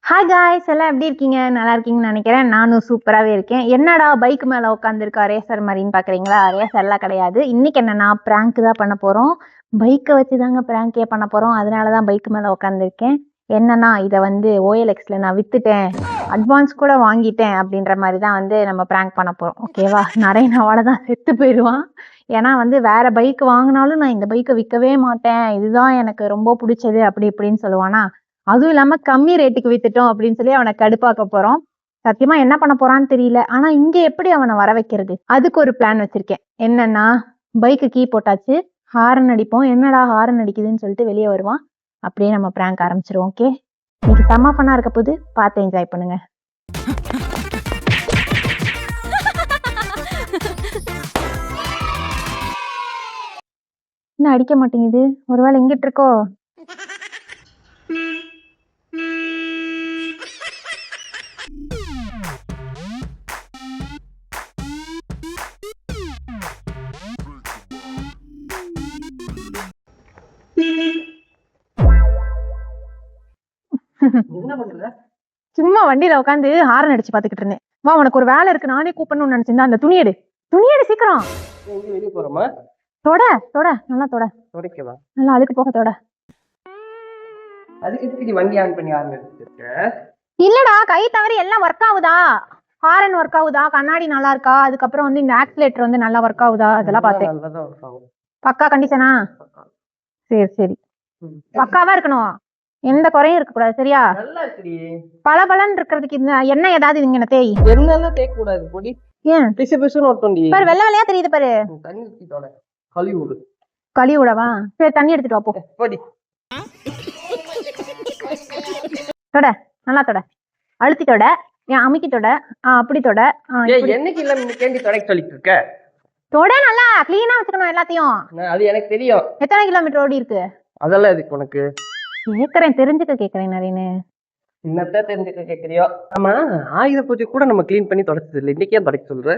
Hi guys, எல்லாம் எப்படி இருக்கீங்க? நல்லா இருக்கீங்கன்னு நினைக்கிறேன். நானும் சூப்பராகவே இருக்கேன். என்னடா பைக் மேலே உட்காந்துருக்கா ரேசர் மாதிரின்னு பார்க்குறீங்களா? ரேசர்லாம் கிடையாது. இன்னைக்கு என்னன்னா ப்ராங்க் தான் பண்ண போகிறோம். பைக்கை வச்சு தாங்க ப்ராங்கே பண்ண போகிறோம். அதனால தான் பைக் மேலே உட்காந்துருக்கேன். என்னன்னா இதை வந்து OLXல நான் விற்றுட்டேன், அட்வான்ஸ் கூட வாங்கிட்டேன் அப்படின்ற மாதிரி தான் வந்து நம்ம ப்ராங்க் பண்ண போகிறோம். ஓகேவா? நிறைய அவ்வளோதான் செத்து போயிடுவான். ஏன்னா வந்து வேற பைக் வாங்கினாலும் நான் இந்த பைக்கை விற்கவே மாட்டேன், இதுதான் எனக்கு ரொம்ப பிடிச்சது அப்படி இப்படின்னு சொல்லுவானா. அதுவும் இல்லாம கம்மி ரேட்டுக்கு வித்துட்டோம் அப்படின்னு சொல்லி அவனை கடுப்பாக்க போறோம். சத்தியமா என்ன பண்ண போறான்னு தெரியல. ஆனா இங்க எப்படி அவனை வர வைக்கிறது, அதுக்கு ஒரு பிளான் வச்சிருக்கேன். என்னன்னா பைக்கு கீ போட்டாச்சு, ஹாரன் அடிப்போம். என்னடா ஹாரன் அடிக்குதுன்னு சொல்லிட்டு வெளியே வருவான். அப்படியே நம்ம பிராங்க் ஆரம்பிச்சிருவோம். ஓகே, இன்னைக்கு செம்ம ஃபன்னா இருக்க போது, பார்த்து என்ஜாய் பண்ணுங்க. என்ன அடிக்க மாட்டேங்குது? ஒருவேளை எங்கிட்டு இருக்கோ? சும்மா வண்டியில உட்காந்து ஹாரன் அடிச்சு பாத்துக்கிட்டு இருந்தேன். வா, உனக்கு ஒரு வேலை இருக்கு, நானே கூப்பிடணும்னு நினைச்சிருந்தா. அந்த துணி எடு சீக்கிரம். வெளியே போறோமா? தொட நல்லா தொட, துடைக்கவா? நல்லா அழுக்கு போக தொட. அதுக்கு எதுக்கு வண்டி ஆன் பண்ணி ஆரம்பிச்சிருக்க? இல்லடா, கை தவறி எல்லாம் ஒர்க் ஆகுதா, ஹாரன் ஒர்க் ஆகுதா, கண்ணாடி நல்லா இருக்கா, அதுக்கப்புறம் வந்து இந்த ஆக்சிலேட்டர் வந்து நல்லா ஒர்க் ஆகுதா, அதெல்லாம் பார்த்தேன். பக்கா கண்டிஷனா? சரி பக்காவா இருக்கணும், எந்த குறையும் இருக்க கூடாது. சரியா? நல்லா இருக்குடி. பளபளன்னு இருக்கிறதுக்கு இந்த எண்ணெய் ஏதாவது இங்க தேய். எண்ணெய்லாம் தேய்க்க கூடாது பொடி. ஏன்? பிசு பிசுன்னு ஒட்டும்டி. பாரு, வெள்ளை வெள்ளையா தெரியுது பாரு. தண்ணி ஊத்திட்டோட கழுவி விடு. கழுவி விடவா? சரி, தண்ணி எடுத்துட்டு வா போ. பொடி தொட, நல்லா தொட, அழுத்தி தொட, ஏன் அமுக்கி தொட, அப்படி தொட. என்னைக்கு இல்ல கேண்டி தொடக்க சொல்லிட்டு இருக்க? தொட, நல்லா கிளீனா வச்சுக்கணும் எல்லாத்தையும். அது எனக்கு தெரியும். எத்தனை கிலோமீட்டர் ஓடி இருக்கு? அதெல்லாம் எதுக்கு உனக்கு? கேக்குறேன், தெரிஞ்சுக்க கேக்குறேன். நிறைய என்னத்தான் தெரிஞ்சுக்க கேக்குறியோ? ஆமா, ஆயுத பூஜை கூட நம்ம கிளீன் பண்ணி தொடச்சது இல்லை, இன்னைக்கு ஏன் தொடக்க சொல்ற?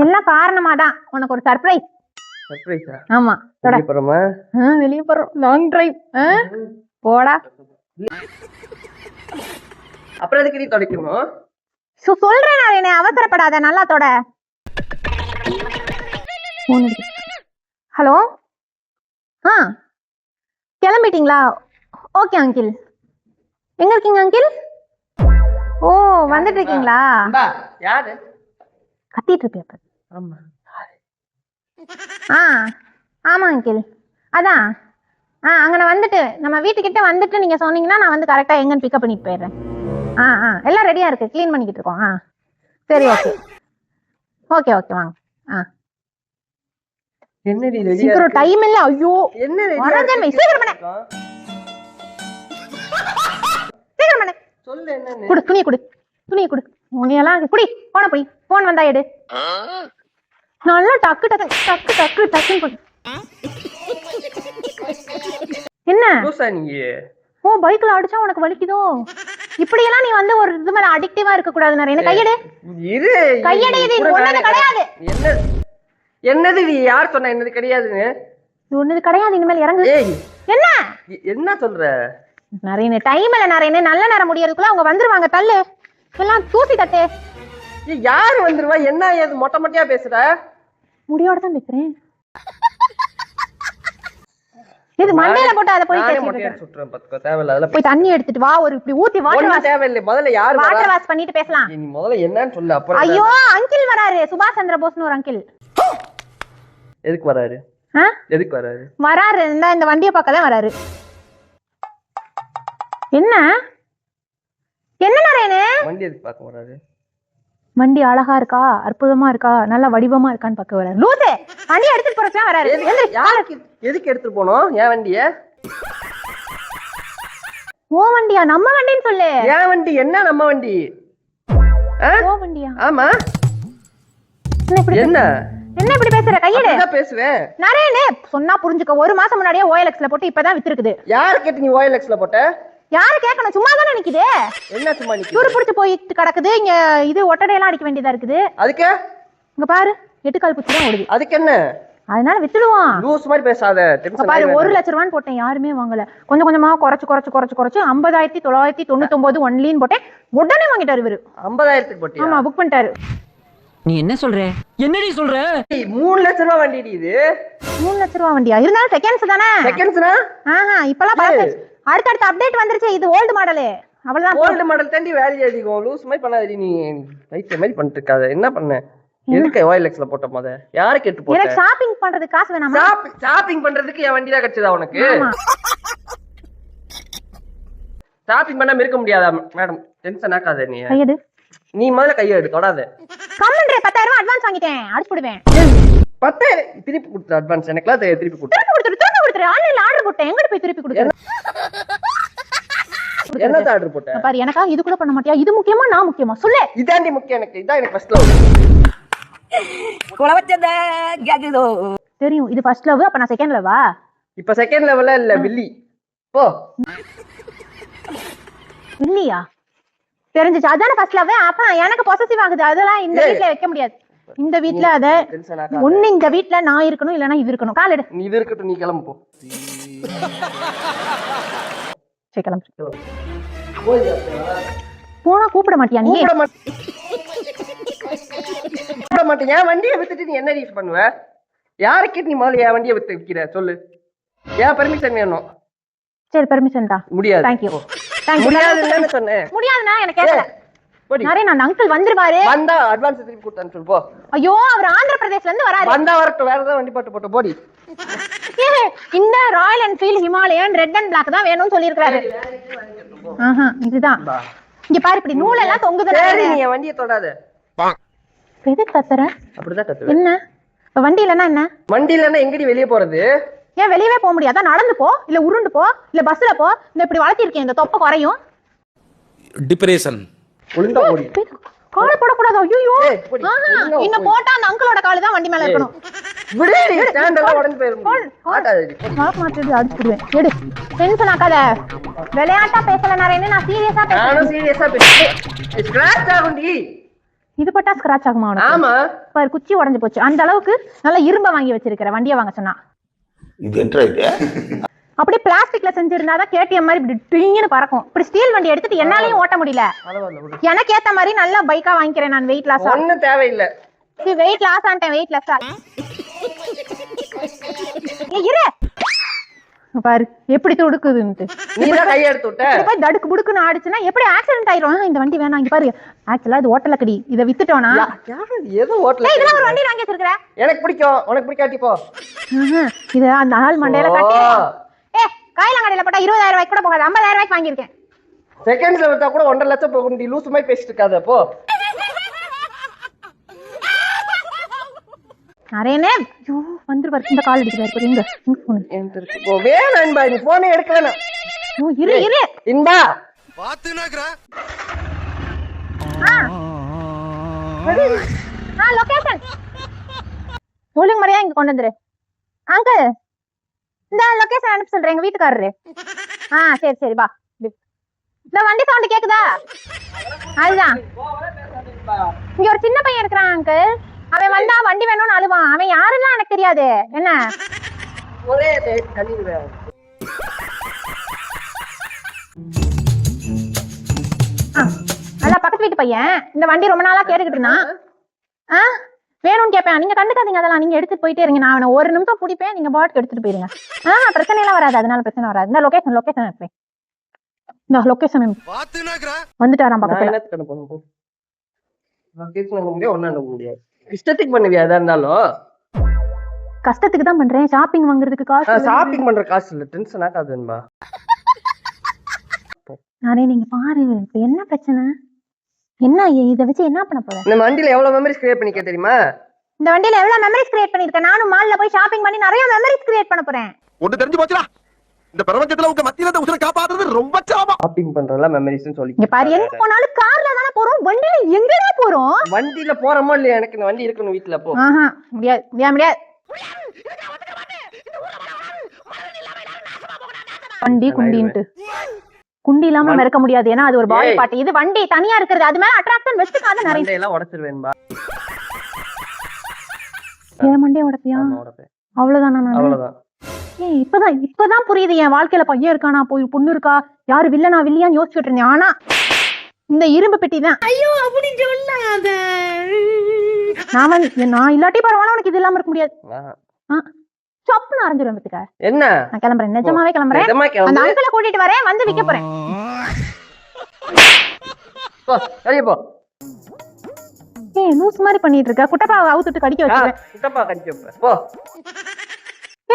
எல்லாம் காரணமா தான், உனக்கு ஒரு சர்ப்ரைஸ். சர்ப்ரைஸா? ஆமா, தொட. வெளிய போறோமா? வெளியே போறோம், லாங் டிரைவ். போடா. அப்புறம் எதுக்கு நீ தொடக்கணும்? சொல்றேன் நானே, அவசரப்படாத, நல்லா தொட. ஹலோ, கிளம்பிட்டீங்களா? Okay uncle. எங்க இருக்கீங்க அங்கிள்? ஓ, வந்துட்டு இருக்கீங்களா? யாரு கத்திட்டு இருப்பேன். ஆமா ஆமா அங்கிள், அதான் அங்க நான் வந்துட்டு, நம்ம வீட்டுக்கிட்ட வந்துட்டு நீங்க சொன்னீங்கன்னா நான் வந்து கரெக்டா எங்கன்னு பிக்கப் பண்ணிட்டு போயிடுறேன். எல்லாம் ரெடியா இருக்கு, கிளீன் பண்ணிக்கிட்டு இருக்கோம். சரி, ஓகே வாங்க. என்னடி சீக்கிரம், டைம் இல்ல. ஐயோ, என்ன சீக்கிரம் பண்ணு. சொல்லு, என்ன? குடு, துணியை குடு. உன்னையெல்லாம் குடி, போன போய் போன் வந்தா எடு. நல்லா டக்கு பண்ணு. என்ன ஓ, பைக்ல அடிச்சா உனக்கு வலிக்குதோ? இப்படி எல்லாம் நீ வந்து ஒரு இது மேல அடிக்டிவா இருக்க கூடாது. நிறைய கையெடு. இது ஒண்ணு கிடையாது. என்னது நீ யார் சொன்ன? என்னது கிடையாதுன்னு? ஒண்ணு கிடையாது, இனிமேல் இறங்கு. என்ன சொல்ற? நிறைய டைம் இல்ல, நிறைய நல்ல நேரம் முடியறதுக்குள்ள அவங்க வந்துருவாங்க. தள்ளு, எல்லாம் தூசி தட்டு. யாரு வந்துருவா? என்ன ஏது மொட்டை மொட்டையா பேசுற? முடியோட தான் பேசுறேன். இது மண்டையில போட்டு அத போய் சுற்றுறேன் பத்துக்க தேவையில்ல. அதல போய் தண்ணி எடுத்துட்டு வா, ஒரு இப்படி ஊத்தி வாட்டர் வாஷ். தேவையில்லை, முதல்ல யார் வாட்டர் வாஷ் பண்ணிட்டு பேசலாம். நீ முதல்ல என்னன்னு சொல்லு. அப்புறம் ஐயோ, அங்கிள் வராரு, சுபாஷ் சந்திர போஸ்னு ஒரு அங்கிள். எதுக்கு வராரு? வராரு இந்த வண்டியை பார்க்க தான் வராரு. என்ன நாராயணே, வண்டி எதுக்கு பார்க்க வராரு? வண்டி அழகா இருக்கா, அற்புதமா இருக்கா, நல்ல வடிவமா இருக்கான்னு பார்க்க வராரு. லூசே, வண்டி எடுத்துட்டு போறதுக்கு வராரு. எதுக்கு எடுத்துட்டு போனோம்? ஏன் வண்டிய? ஓ வண்டியா? நம்ம வண்டின்னு சொல்லு. ஏன் வண்டி? என்ன நம்ம வண்டி? ஓ வண்டியா? ஆமா. என்ன இப்படி பேசுற? கையெடு. பேசுவேன் நாராயணே, சொன்னா புரிஞ்சுக்க. ஒரு மாசம் முன்னாடியே OLXல போட்டு இப்பதான் வித்துருக்குது. யாரு கேட்டு நீ OLXல போட்ட? யாரு கேட்கணும்? சும்மா தானே நிக்குது. என்ன சும்மா நிக்குது? துரு புடிச்சு போயிட்டு கிடக்குது. இங்க இது ஒட்டடையெல்லாம் அடிக்க வேண்டியதா இருக்குது. அதுக்கு இங்க பாரு, 8 கால் பூச்சி தான் ஓடுது. அதுக்கு என்ன? அதனால வித்துடுவோம். லூஸ் மாதிரி பேசாத. பாரு 1,00,000 போட்டேன், யாருமே வாங்கல. கொஞ்சம் கொஞ்சமா குறைச்சு 50,999 ஒன்லின்னு போட்டேன். உடனே வாங்கிட்டாரு இவரு. 50,000 போட்டியா? ஆமா, புக் பண்ணிட்டாரு. நீ என்ன சொல்ற? என்னடி சொல்ற? 3 லட்ச ரூபா வண்டி இது. 3 லட்ச ரூபா வண்டியா? இருந்தாலும் செகண்ட்ஸ் தானே. செகண்ட்ஸ்னா? இப்பலாம் அடுத்த அப்டேட் வந்துருச்சு. இது ஓல்ட் மாடல். அவ்வளவுதான். ஓல்ட் மாடல் தாண்டி வேல்யூ அதிகம். லூஸ் மாதிரி பண்ணாதடி நீ. ரைட் மாதிரி பண்ணிட்டு இருக்காத. என்ன பண்ண? எதுக்கு OLXல போட்ட மொத? யாரை கேட்டு போட்ட? எனக்கு ஷாப்பிங் பண்றதுக்கு காசு வேணாமா? ஷாப்பிங் பண்றதுக்கு என் வண்டி தான் கிடைச்சதா உனக்கு? ஷாப்பிங் பண்ணாம இருக்க முடியாதா மேடம்? டென்ஷன் ஆகாத நீ. கையெடு. நீ முதல்ல கையெடு, தொடாத. கம்மன்றே 10,000 ரூபாய் அட்வான்ஸ் வாங்கிட்டேன். அடிச்சு போடுவேன். 10,000 திருப்பி கொடுத்து அட்வான்ஸ் எனக்குலாம் திருப்பி கொடுத்து. திருப்பி கொடுத்துரு. ஆன்லைன்ல ஆர்டர் போட்டேன். எங்க போய் திருப்பி கொடுக்குற? என்னது ஆர்டர் போட்ட? பாரு, எனக்கா இது கூட பண்ண மாட்டியா? இது முக்கியமா நான் முக்கியமா சொல்லு. இதாண்டி முக்கியம் எனக்கு. இதான் எனக்கு ஃபர்ஸ்ட் லவ். குலவச்சத கேக்குதோ? தெரியும், இது ஃபர்ஸ்ட் லவ். அப்ப நான் செகண்ட் லவ்வா? இப்ப செகண்ட் லெவல்ல இல்ல, வில்லி. போ. வில்லியா? தெரிஞ்சிச்சு. அதானே ஃபர்ஸ்ட் லவ். அப்ப எனக்கு பொசசிவ் ஆகுது. அதெல்லாம் இந்த வீட்ல வைக்க முடியாது. இந்த வீட்ல அத ஒண்ணு இந்த வீட்ல நான் இருக்கணும், இல்லனா இது இருக்கணும். கால் எடு. நீ இது இருக்கட்டும், நீ கிளம்பு போ. சரி கிளம்பு. போனா கூப்பிட மாட்டியா நீ? கூப்பிட மாட்டேன். என் வண்டியை வித்துட்டு நீ என்ன யூஸ் பண்ணுவ? யாருக்கு நீ முதல்ல என் வண்டியை வித்து விக்கிற சொல்லு. ஏன் பெர்மிஷன் வேணும்? சரி, பெர்மிஷன் தான். முடியாது. Thank you. முடியாதுன்னு சொன்னேன். முடியாதுன்னா எனக்கு கேட்கல. நிறைய நான் அங்கிள் வந்துருவாரு. வந்தா அட்வான்ஸ் திருப்பி கொடுத்தான்னு சொல்லு போ. ஐயோ, அவர் ஆந்திர பிரதேஷ்ல இருந்து வராரு. வந்தா வரட்டும், வேற ஏதாவது வண்டி போட்டு போடி. இந்த Royal Enfield Himalayan red and black தான் வேணும்னு சொல்லியிருக்காரு. இதுதான். இங்க பாரு, இப்படி நூல் எல்லாம் தொங்குது. சரி, நீ வண்டியை தொடாத. எதுக்கு கத்துற? அப்படிதான் கத்துவேன். என்ன வண்டி இல்லன்னா என்ன? வண்டி இல்லன்னா எங்கடி வெளியே போறது? ஏன் வெளியவே போக முடியாதா? நடந்து போ, இல்ல உருண்டு போ, இல்ல பஸ்ல போ. இந்த இப்படி வளர்த்திருக்கேன், இந்த தொப்பை குறையும். டிப்ரெஷன். ஒழுங்கா ஓடி. காலை போடக்கூடாது. ஐயோ, இன்னும் போட்டா அந்த அங்கிளோட காலு தான் வண்டி மேல இருக்கணும். விடுடி, ஸ்டாண்ட் எல்லாம் உடைஞ்சு போயிரும். ஆட்டாதடி. மாத்திட்டு அடிச்சுடுவேன். எடு. டென்ஷன் ஆகாத. விளையாட்டா பேசல நாரேனே, நான் சீரியஸா பேசுறேன். நானும் சீரியஸா பேசுறேன். ஸ்கிராட்ச் ஆகும்டி. இது பட்டா ஸ்கிராட்ச் ஆகுமா உனக்கு? ஆமா. பாரு, குச்சி உடைஞ்சு போச்சு. அந்த அளவுக்கு நல்ல இரும்ப வாங்கி வச்சிருக்கிற. வண்டியை வாங்க சொன்னா இது என்ன இது? அப்படியே பிளாஸ்டிக்ல செஞ்சிருந்தாதான் கேடிஎம் மாதிரி இப்படி டிங்னு பறக்கும். இப்படி ஸ்டீல் வண்டி எடுத்துட்டு என்னாலயும் ஓட்ட முடியல. எனக்கு ஏத்த மாதிரி நல்ல பைக்கா வாங்கிக்கிறேன் நான். வெயிட் லாஸ் ஒண்ணும் தேவையில்லை. இது வெயிட் லாஸ் ஆன்ட்டேன். வெயிட் லாஸ் இரு. பாரு எப்படி துடுக்குதுன்ட்டு. நீ தான் கை எடுத்து விட்ட. போய் தடுக்கு புடுக்குன்னு ஆடிச்சுன்னா எப்படி ஆக்சிடென்ட் ஆயிரும். இந்த வண்டி வேணாம். இங்க பாரு, ஆக்சுவலா இது ஓட்டல கடி. இதை வித்துட்டோம்னா ஏதோ ஓட்டல. இதெல்லாம் ஒரு வண்டி வாங்கி வச்சிருக்கிற. எனக்கு பிடிக்கும், உனக்கு பிடிக்காட்டி போ. இது அந்த ஆள் மண்டையில கட்டி. காயிலாங்கடையில போட்டா 20,000 ரூபாய்க்கு கூட போகாது. 50,000 ரூபாய்க்கு வாங்கியிருக்கேன். செகண்ட்ஸ்ல வித்தா கூட 1.5 லட்சம் போக முடியும். லூசு மாதிரி பேசிட்டு இருக்காத போ. அரேனே, ஐயோ வந்துருவாரு. இந்த கால் அடிக்கிறாரு. எங்க போன்? என்கிட்ட இருக்கு. போ. வேணாம் பா, நீ போனே எடுக்க வேணாம். ஓ இரு இரு. இந்தா பாத்துனாக்கற. லொகேஷன் ஒழுங்கு முறையா இங்க கொண்டு வந்துரு. அங்கிள், இந்த லொகேஷன் அனுப்ப சொல்றேன். எங்க வீட்டுக்காரரு. சரி சரி வா. இந்த வண்டி சவுண்ட் கேக்குதா? அதுதான். இங்க ஒரு சின்ன பையன் இருக்கிறான் அங்கிள். அவன் வந்தா வண்டி வேணும்னு அழுவான். அவன் யாருன்னா எனக்கு தெரியாது. என்ன ஒரே கழிவுறேன். அதான் பக்கத்து வீட்டு பையன். இந்த வண்டி ரொம்ப நாளா கேட்டுக்கிட்டு இருந்தான். வேணும்னு கேட்பேன். நீங்க கண்டுக்காதீங்க, அதெல்லாம் நீங்க எடுத்துட்டு போயிட்டே இருங்க. நான் அவனை ஒரு நிமிஷம் பிடிப்பேன், நீங்க பாட்டுக்கு எடுத்துட்டு போயிருங்க. பிரச்சனை எல்லாம் வராது. அதனால பிரச்சனை வராது. இந்த லொகேஷன் இருப்பேன். இந்த லொகேஷன் வந்துட்டாராம் பக்கத்துல. முடியாது. இஷ்டத்துக்கு பண்ணுவியா? எதா இருந்தாலும் கஷ்டத்துக்கு தான் பண்றேன். ஷாப்பிங் வாங்குறதுக்கு காசு. ஷாப்பிங் பண்ற காசு இல்ல. டென்ஷன் ஆகாதுன்பா. நானே நீங்க பாரு, இப்ப என்ன பிரச்சனை? என்ன இத வச்சு என்ன பண்ண போற? இந்த வண்டியில எவ்வளவு மெமரிஸ் கிரியேட் பண்ணிக்க தெரியுமா? இந்த வண்டியில எவ்வளவு மெமரிஸ் கிரியேட் பண்ணிருக்கேன். நானும் மால்ல போய் ஷாப்பிங் பண்ணி நிறைய மெமரிஸ் கிரியேட் பண்ண போறேன். ஒண்ணு தெரிஞ்சு போச்சுடா. இந்த பிரபஞ்சத்துல உங்க மத்தியில உசுரை காப்பாத்துறது ரொம்ப சிரமம். ஷாப்பிங் பண்றதுல மெமரிஸ்னு சொல்லி. இங்க பாரு, எங்க போனாலும் கார்ல தான போறோம். வண்டியில எங்கடா போறோம்? வண்டியில போறோமோ இல்லையா? எனக்கு இந்த வண்டி இருக்கணும் வீட்ல. போ. முடியாது முடியாது. வண்டி குண்டின்ட்டு குண்டி இல்லாம மறக்க முடியாது. ஏன்னா அது ஒரு பாடி பார்ட். இது வண்டி தனியா இருக்கிறது. அது மேல அட்ராக்ஷன் வெச்சுக்காத. நிறைய எல்லாம் உடைச்சிருவேன்பா. ஏன் மண்டைய உடைப்பியா? அவ்வளவுதானா நானு? அவ்வளவுதான். ஏய், இப்பதான் புரியுது என் வாழ்க்கையில பையன் இருக்கானா போய் பொண்ணு இருக்கா யாரு வில்லனா வில்லியான்னு யோசிச்சுட்டு இருந்தேன். ஆனா இந்த இரும்பு பெட்டி தான். ஐயோ அப்படி சொல்லாத. நான் இல்லாட்டி பரவாயில்ல, உனக்கு இது இல்லாம இருக்க முடியாது. சொப்னு அரைஞ்சிரும் பத்துக்க. என்ன நான் கிளம்புறேன், நிஜமாவே கிளம்புறேன். நிஜமா அந்த கிளம்பு. அங்கிளை கூட்டிட்டு வரேன், வந்து விற்க போறேன். போ, வெளிய போ. ஏய் லூஸ் மாதிரி பண்ணிட்டு இருக்க. குட்டப்பா அவுத்துட்டு கடிக்க வச்சிருவேன். குட்டப்பா கடிச்சு வைப்பேன். போ.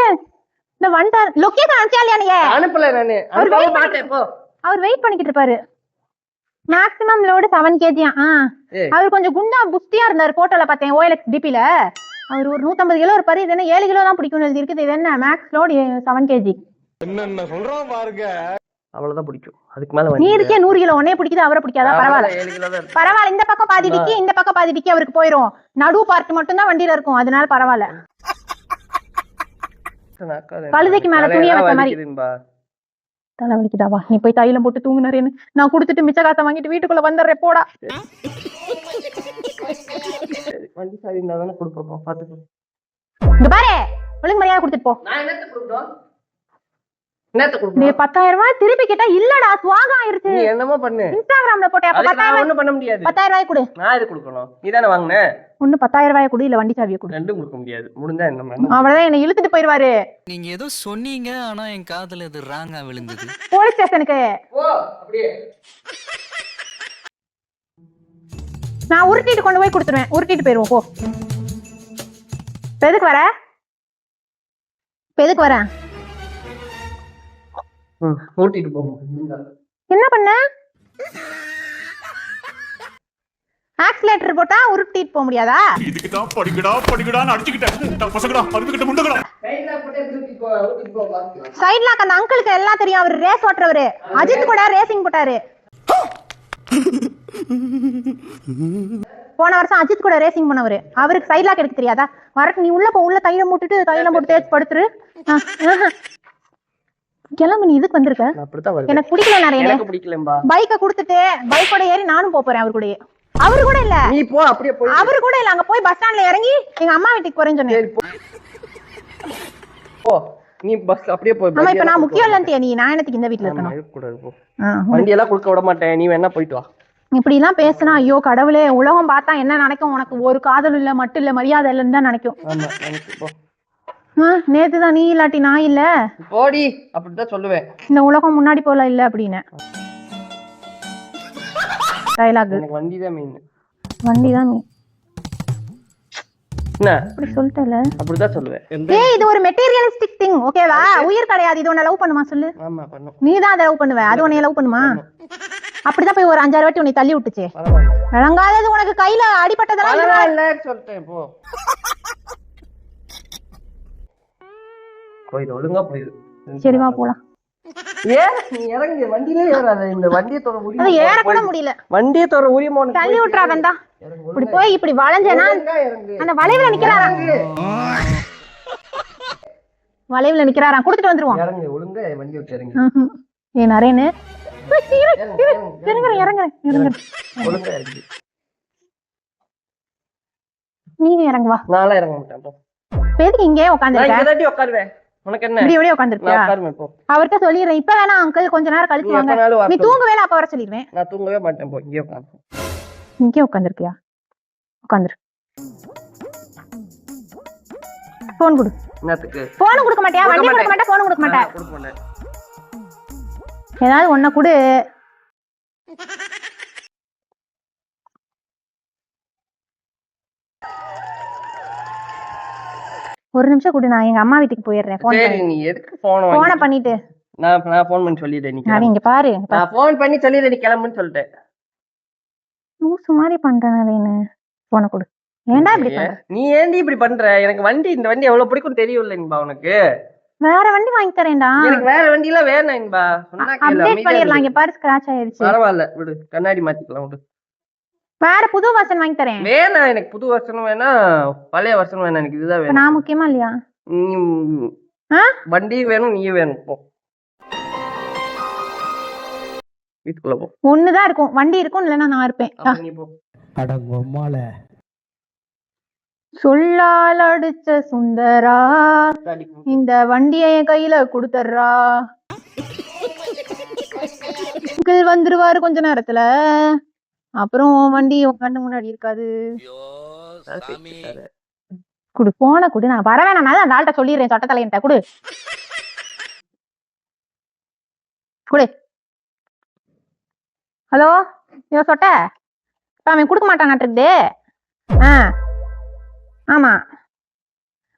ஏய், இந்த வண்டா லொகேஷன் அனுப்பியா இல்லையா நீ? அனுப்பல நானு. அனுப்பவே மாட்டேன். போ. அவர் வெயிட் பண்ணிக்கிட்டு இருப்பாரு. Maximum load 7 kg. அவர் கொஞ்சம் குண்டா புஸ்தியா இருந்தாரு போட்டோல பார்த்தேன், OLX DP-ல. அவர் ஒரு 150 கிலோ இருப்பாரு. இது என்ன 7 கிலோ தான் பிடிக்கும்னு எழுதி இருக்குது. இது என்ன மேக்ஸ் லோடு 7 kg. என்னென்ன சொல்றான் பாருங்க. அவ்வளவுதான் பிடிக்கும். அதுக்கு மேல நீ இருக்கே 100 கிலோ, ஒன்னே பிடிக்குது, அவரை பிடிக்காதா? பரவாயில்ல 7 கிலோ தான் இருக்கு. பரவாயில்ல, இந்த பக்கம் பாதி டிக்கி, இந்த பக்கம் பாதி டிக்கி அவருக்கு போயிரும். நடு பார்ட் மட்டும் தான் வண்டியில இருக்கும், அதனால பரவாயில்ல. கழுதைக்கு மேல துணியை வச்ச மாதிரி. தலை வலிக்குதாவா? நீ போய் தைலம் போட்டு தூங்குனரேன்னு நான் கொடுத்துட்டு மிச்ச காசை வாங்கிட்டு வீட்டுக்குள்ள வந்துடுறேன், போடா. வண்டி சாவி இருந்தா தானே கொடுப்போம். பாத்துக்கோ. இங்க பாரு, ஒழுங்கு மரியாதை கொடுத்துட்டு போ. நான் என்னத்த கொடுக்கணும்? என்னத்த நீ கொடுக்கணும்? 10,000 ரூபாய் திருப்பி கேட்டா இல்லடா, சுவாகா ஆயிருச்சு. நீ என்னமோ பண்ணு. இன்ஸ்டாகிராம்ல போட்டே. அப்ப அதுக்கு நான் 10,000 ஒண்ணும் பண்ண முடியாது. 10,000 ரூபாய் கொடு. நான் எது கொடுக்கணும்? நீ தானே வாங்குன. ஒண்ணு 10,000 ரூபாய் கொடு, இல்ல வண்டி சாவியை கொடு. ரெண்டும் கொடுக்க முடியாது. முடிஞ்சா என்ன பண்ணு? அவ்வளவுதான், என்ன இழுத்துட்டு போயிருவாரு. நீங்க ஏதோ சொன்னீங்க, ஆனா என் காதுல இது ராங்கா விழுந்தது. போலீஸ் ஸ்டேஷனுக்கு ஓ அப்படியே நான் உருட்டிட்டு கொண்டு போய் கொடுத்துருவேன். உருட்டிட்டு போயிருவோம், போ. இப்ப எதுக்கு வர? இப்ப எதுக்கு வர? ஊட்டிட்டு போகும். என்ன பண்ண? ஆக்சிலேட்டர் போட்டா உருட்டிட்டு போக முடியாதா? இதுக்கு தான் படிக்கடான்னு அடிச்சுக்கிட்டேன். பசங்கடா அறுத்துக்கிட்ட முண்டகடா. சைட் லாக் அந்த அங்கிளுக்கு எல்லாம் தெரியும். அவர் ரேஸ் ஓட்டுறவரு. அஜித் கூட ரேசிங் போட்டாரு. போன வருஷம் அஜித் கூட ரேசிங் பண்ணவரு. அவருக்கு சைட் லாக் எடுக்க தெரியாதா? வரட்டு, நீ உள்ள போ. உள்ள தைலம் போட்டு தேய்ச்சி படுத்துரு. கிளம்பு, நீ இதுக்கு வந்திருக்க. எனக்கு பிடிக்கல. நிறைய பைக்கை கொடுத்துட்டு பைக்கோட ஏறி நானும் போறேன் அவர் கூடயே. அவரு கூட இல்ல, நீ போ. அப்படியே போய் அவரு கூட இல்ல, அங்க போய் பஸ் ஸ்டாண்ட்ல இறங்கி எங்க அம்மா வீட்டுக்கு போறேன்னு சொன்னேன். போ. நீ பஸ் அப்படியே போய். ஆமா, இப்ப நான் முக்கியம் இல்லன்ட்டியா நீ? நான் எனக்கு இந்த வீட்டுல இருக்கணும். வண்டி எல்லாம் கொடுக்க விட மாட்டேன். நீ வேணா போயிட்டு வா. இப்படி எல்லாம் பேசினா ஐயோ கடவுளே, உலகம் பார்த்தா என்ன நினைக்கும்? உனக்கு ஒரு காதல் இல்ல, மட்டும் இல்ல, மரியாதை இல்லன்னு தான் நினைக்கும். நேத்துதான் நீ இல்லாட்டி நான் இல்ல போடி அப்படிதான் சொல்லுவேன். இந்த உலகம் முன்னாடி போல இல்ல அப்படின்னு. டயலாக். எனக்கு வண்டி தான் மெயின். வண்டி தான் மெயின். என்ன அப்படி சொல்லிட்டல? அப்படிதான் சொல்லுவேன். ஏய், இது ஒரு மெட்டீரியலிஸ்டிக் திங், ஓகேவா? உயிர் கிடையாது. இது உன்னை லவ் பண்ணுமா சொல்லு? ஆமா பண்ணும். நீ தான் அதை லவ் பண்ணுவ, அது உன்னை லவ் பண்ணுமா? அப்படிதான் போய் ஒரு 5-6 வாட்டி உன்னை தள்ளி விட்டுச்சே. விளங்காதது உனக்கு கையில அடிபட்டதெல்லாம் இல்ல சொல்லிட்டேன். போ. போயிடு, ஒழுங்கா போயிடு. சரிவா போலாம். நீ இறங்கு. வண்டியிலே ஏறாத. இந்த வண்டியை தோற உரிமை. அது ஏற கூட முடியல. வண்டியை தோற உரிமை உனக்கு. தள்ளி விட்டுறா வந்தா. இப்படி போய் இப்படி வளைஞ்சேனா அந்த வளைவுல நிக்கிறாராம். வளைவுல நிக்கிறாராம். கொடுத்துட்டு வந்துருவோம். இறங்கு, ஒழுங்கா வண்டி விட்டு இறங்கு. ஏ நரேனு இறங்குறேன். ஒழுங்கா இறங்கு. நீங்க இறங்கு வா. நான்லாம் இறங்க மாட்டேன். போ. எதுக்கு இங்கே உட்காந்துருக்க? உட்காருவேன். உனக்கு என்ன? இப்படி உட்காந்துருக்கியா? அவர்கிட்ட சொல்லிடுறேன். இப்ப வேணா அங்கிள், கொஞ்ச நேரம் கழிச்சு வாங்க. நீ தூங்கவே அப்ப வர சொல்லிடுவேன். நான் தூங்கவே மாட்டேன். போ. இங்கே உட்காந்து. இங்கே உட்காந்துருக்கியா? உட்காந்துரு. போன் கொடு. என்னத்துக்கு? போன் கொடுக்க மாட்டியா? வண்டி கொடுக்க மாட்டா, போன் கொடுக்க மாட்டா? கொடுக்க மாட்டேன். ஏதாவது ஒன்ன கொடு. ஒரு நிமிஷம் கொடு, நான் எங்க அம்மா வீட்டுக்கு போயிடுறேன். சரி, நீ எதுக்கு போன பண்ணிட்டு நான் போன் பண்ணி சொல்லிடுறேன். நீ இங்க பாரு, நான் போன் பண்ணி சொல்லிடுறேன். நீ கிளம்புன்னு சொல்லிட்டேன். லூசு மாதிரி பண்றேன். போன கொடு. ஏன்டா இப்படி பண்ற? நீ ஏன்டி இப்படி பண்ற? எனக்கு வண்டி, இந்த வண்டி எவ்வளவு பிடிக்கும் தெரியும்ல இன்பா உனக்கு. வேற வண்டி வாங்கி தரேன்டா. எனக்கு வேற வண்டி எல்லாம் வேணாம் இன்பா. சொன்னா கேளு. அப்டேட் பண்ணிரலாம். இங்க பாரு, ஸ்கிராட்ச் ஆயிருச்சு. பரவாயில்ல விடு, கண்ணாடி மாத்திக்கலாம் விடு. வேற புது வெர்ஷன் வாங்கி தரேன். வேணாம், எனக்கு புது வெர்ஷனும் வேணாம், பழைய வெர்ஷனும் வேணாம். எனக்கு இதுதான் வேணும். நான் முக்கியமா இல்லையா? வண்டியும் வேணும், நீயும் வேணும். போ வீட்டுக்குள்ள போ. ஒண்ணுதான் இருக்கும், வண்டி இருக்கும், இல்லன்னா நான் இருப்பேன். நீ போ. சொல்லால் அடிச்ச சுந்தரா இந்த வண்டியை என் கையில கொடுத்துட்றா. அங்கிள் வந்துருவாரு கொஞ்ச நேரத்துல. அப்புறம் வண்டி உன் கண்ணு முன்னாடி இருக்காது. குடு போன குடு. நான் வர வேணாம், அந்த ஆள்கிட்ட சொல்லிடுறேன், சொட்ட தலையன்ட்ட குடு குடு. ஹலோ இவ சொட்ட இப்ப அவன் கொடுக்க மாட்டானாட்டிருக்குது. ஆமா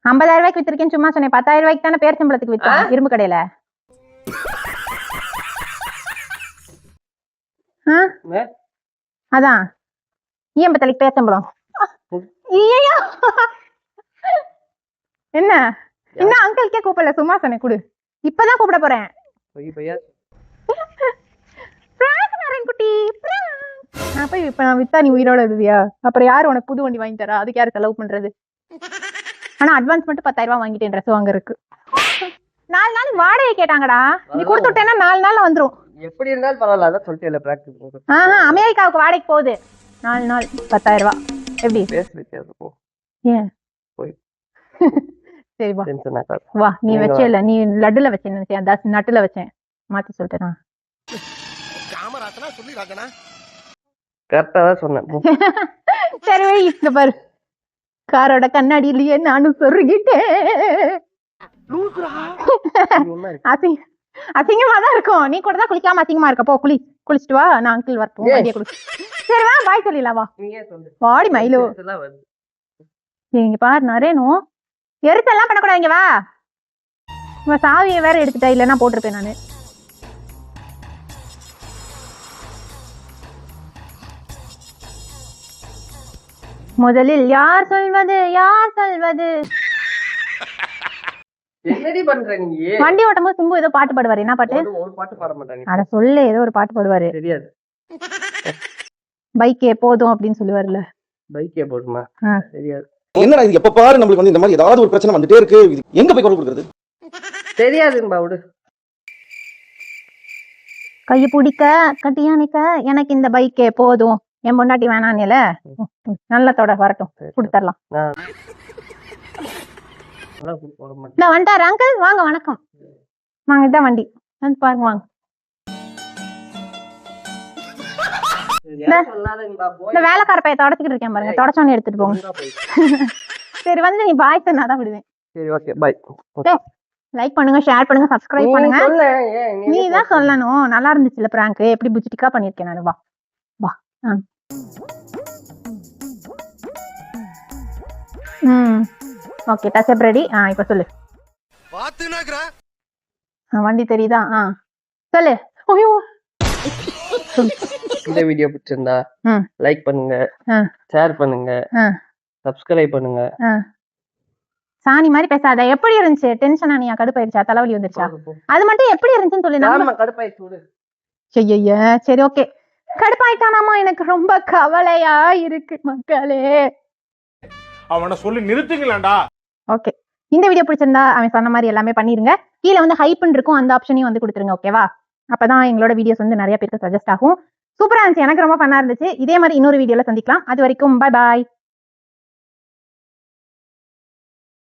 50,000 ரூபாய்க்கு வித்திருக்கேன்னு சும்மா சொன்னேன். 10,000 ரூபாய்க்கு தானே பேர்ச்சம்பளத்துக்கு வித்தான் இரும்பு கடையில. அதான் ஈயம்பத்தலைக்கு பேர்ச்சம்பளம். என்ன இன்னும் அங்கிள்கே கூப்பிடல, சும்மா சொன்னேன் குடு. இப்பதான் கூப்பிட போறேன். குட்டி போய் இப்ப நான் வித்தா நீ உயிரோட இருந்தியா? அப்புறம் யாரு உனக்கு புது வண்டி வாங்கி தரா? அதுக்கு யாரு செலவு பண்றது? ஆனா அட்வான்ஸ் மட்டும் 10,000 ரூபாய் வாங்கிட்டேன் ட்ரெஸ் வாங்குறதுக்கு. 4 நாள் வாடகை கேட்டாங்கடா. நீ கொடுத்துட்டேன்னா 4 நாள்ல வந்துரும். எப்படி இருந்தாலும் பரவாயில்ல, அதான் சொல்லிட்டேன் பிராக்டிஸ். அமெரிக்காவுக்கு வாடகைக்கு போகுது 4 நாள் 10,000 ரூபாய். எப்படி ஏன் சரி வா வா. நீ வச்சே இல்ல, நீ லட்டுல வச்சேன்னு நினைச்சேன், நட்டுல வச்சேன், மாத்தி சொல்லிட்டேன். கரெக்டா தான் சொன்னேன். சரி இங்க பாரு, காரோட கண்ணாடியிலேயே நானும் சொருகிட்டேன். அசிங்கமா தான் இருக்கும். நீ கூட தான் குளிக்காம அசிங்கமா இருக்க. போ குளிச்சுட்டு வா, நான் அங்கிள் வரப்போம். சரி வா, பாய் சொல்லிடலாம் வா. வாடி மயிலு. இங்க பாரு நரேனோ, எரிச்செல்லாம் பண்ணக்கூடாது. இங்க வா. உங்க சாவியை வேற எடுத்துட்டா, இல்லைன்னா போட்டிருப்பேன் நானு. முதலில் யார் சொல்வது என்னடி பண்ற நீ? வண்டி ஓட்டும் போது சிம்பு ஏதோ பாட்டு பாடுவாரு. என்ன பாட்டு? ஒரு பாட்டு பாட மாட்டாங்க. அட சொல்லு, ஏதோ ஒரு பாட்டு பாடுவாரு. தெரியாது. பைக்கே போதும் அப்படின்னு சொல்லுவாருல்ல. பைக்கே போதுமா? தெரியாது. என்னடா இது எப்ப பாரு நம்மளுக்கு வந்து இந்த மாதிரி ஏதாவது ஒரு பிரச்சனை வந்துட்டே இருக்கு. எங்க போய் குரல் கொடுக்கிறது? தெரியாதுன்பா விடு. கைய பிடிக்க கட்டியா நிக்க எனக்கு இந்த பைக்கே போதும், என் பொண்டாட்டி வேணான்ல. நல்லத்தோட வரட்டும், கொடுத்துடலாம். வந்துட்டாரு அங்கிள், வாங்க வணக்கம் வாங்க. இதான் வண்டி வந்து பாருங்க வாங்க. இந்த வேலைக்கார பைய தொடச்சிக்கிட்டு இருக்கேன் பாருங்க, தொடச்சோன்னு எடுத்துட்டு போங்க. சரி வந்து நீ பாய் சொன்னாதான் விடுவேன். சரி ஓகே பாய். லைக் பண்ணுங்க, ஷேர் பண்ணுங்க, சப்ஸ்கிரைப் பண்ணுங்க. நீ தான் சொல்லணும். நல்லா இருந்துச்சுல பிராங்க், எப்படி புஜிட்டிக்கா பண்ணிருக்கேன் நானு. வா வா. Okay touch-up ready. இப்ப சொல்லு. வண்டி தெரியுதா? சொல்லு. ஐயோ இந்த வீடியோ பிடிச்சிருந்தா லைக் பண்ணுங்க, ஷேர் பண்ணுங்க, சப்ஸ்கிரைப் பண்ணுங்க. சாணி மாதிரி பேசாத. எப்படி இருந்துச்சு? டென்ஷன் ஆனியா? கடுப்பாயிருச்சா? தலைவலி வந்துருச்சா? அது மட்டும் எப்படி இருந்துச்சுன்னு சொல்லு. கடுப்பாயிருச்சு. ஐயா சரி ஓகே. கடுப்பாயிட்டானாமா? எனக்கு ரொம்ப கவலையா இருக்கு மக்களே. அவனை சொல்லி நிறுத்துங்களேன்டா. ஓகே, இந்த வீடியோ பிடிச்சிருந்தா அவன் சொன்ன மாதிரி எல்லாமே பண்ணிருங்க. கீழே வந்து ஹைப்னு இருக்கும், அந்த ஆப்ஷனையும் வந்து கொடுத்துருங்க. ஓகேவா? அப்பதான் எங்களோட வீடியோஸ் வந்து நிறைய பேருக்கு சஜஸ்ட் ஆகும். சூப்பரா இருந்துச்சு, எனக்கு ரொம்ப ஃபன்னா இருந்துச்சு. இதே மாதிரி இன்னொரு வீடியோல சந்திக்கலாம். அது வரைக்கும் பாய் பாய்.